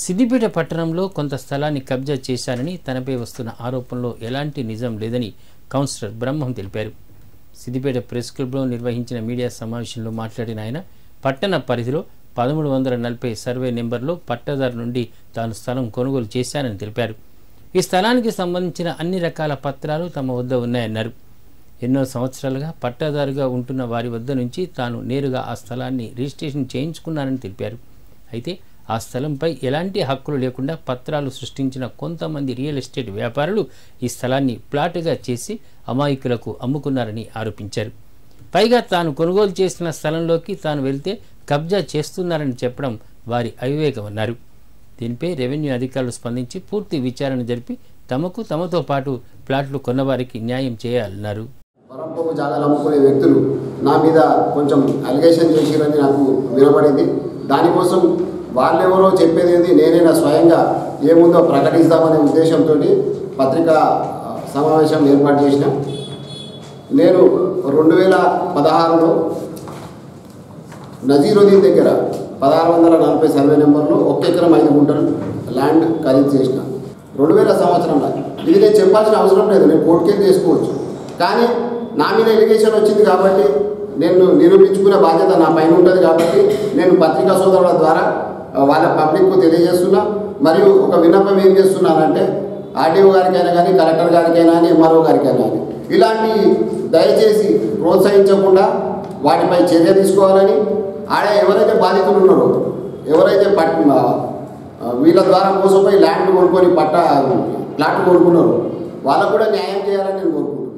సిద్దిపేట పట్టణంలో కొంత స్థలాన్ని కబ్జా చేశారని తనపై వస్తున్న ఆరోపణలో ఎలాంటి నిజం లేదని కౌన్సిలర్ బ్రహ్మం తెలిపారు. సిద్దిపేట ప్రెస్ క్లబ్లో నిర్వహించిన మీడియా సమావేశంలో మాట్లాడిన ఆయన పట్టణ పరిధిలో 1340 సర్వే నెంబర్లో పట్టాదారు నుండి తాను స్థలం కొనుగోలు చేశానని తెలిపారు. ఈ స్థలానికి సంబంధించిన అన్ని రకాల పత్రాలు తమ వద్ద ఉన్నాయన్నారు. ఎన్నో సంవత్సరాలుగా పట్టాదారుగా ఉంటున్న వారి వద్ద నుంచి తాను నేరుగా ఆ స్థలాన్ని రిజిస్ట్రేషన్ చేయించుకున్నానని తెలిపారు. అయితే ఆ స్థలంపై ఎలాంటి హక్కులు లేకుండా పత్రాలు సృష్టించిన కొంతమంది రియల్ ఎస్టేట్ వ్యాపారులు ఈ స్థలాన్ని ప్లాటుగా చేసి అమాయకులకు అమ్ముకున్నారని ఆరోపించారు. పైగా తాను కొనుగోలు చేసిన స్థలంలోకి తాను వెళ్తే కబ్జా చేస్తున్నారని చెప్పడం వారి అవివేకమన్నారు. దీనిపై రెవెన్యూ అధికారులు స్పందించి పూర్తి విచారణ జరిపి తమతో పాటు ప్లాట్లు కొన్నవారికి న్యాయం చేయాలన్నారు. పరంపోకు జాగాలు అమ్ముకునే వ్యక్తులు నా మీద కొంచెం అలిగేషన్ చేసిరని నాకు వినబడింది. దానికోసం వాళ్ళెవరో చెప్పేది ఏంది, నేనైనా స్వయంగా ఏముందో ప్రకటిస్తామనే ఉద్దేశంతో పత్రికా సమావేశం ఏర్పాటు చేసిన. నేను 2016లో నజీరుద్దీన్ దగ్గర 1640 సర్వే నెంబర్లో 1 ఎకరం 5 గుంటలు ల్యాండ్ ఖరీదు చేసిన 2000 సంవత్సరంలో. ఇది నేను చెప్పాల్సిన అవసరం లేదు, నేను కోర్టుకే చేసుకోవచ్చు. కానీ నా మీద ఎలిగేషన్ వచ్చింది కాబట్టి నేను నిరూపించుకునే బాధ్యత నా పైన ఉంటుంది కాబట్టి నేను పత్రికా సోదరుల ద్వారా వాళ్ళ పబ్లిక్కు తెలియజేస్తున్నా. మరియు ఒక విన్నపం ఏం చేస్తున్నానంటే ఆర్డీఓ గారికైనా కానీ, కలెక్టర్ గారికైనా కానీ, ఎంఆర్ఓ గారికైనా కానీ ఇలాంటి దయచేసి ప్రోత్సహించకుండా వాటిపై చర్య తీసుకోవాలని, ఆడ ఎవరైతే బాధితులు ఉన్నారో, ఎవరైతే వీళ్ళ ద్వారా మోసపోయి ల్యాండ్ కొనుక్కొని ప్లాట్ కొనుక్కున్నారో వాళ్ళకు కూడా న్యాయం చేయాలని నేను కోరుకుంటున్నాను.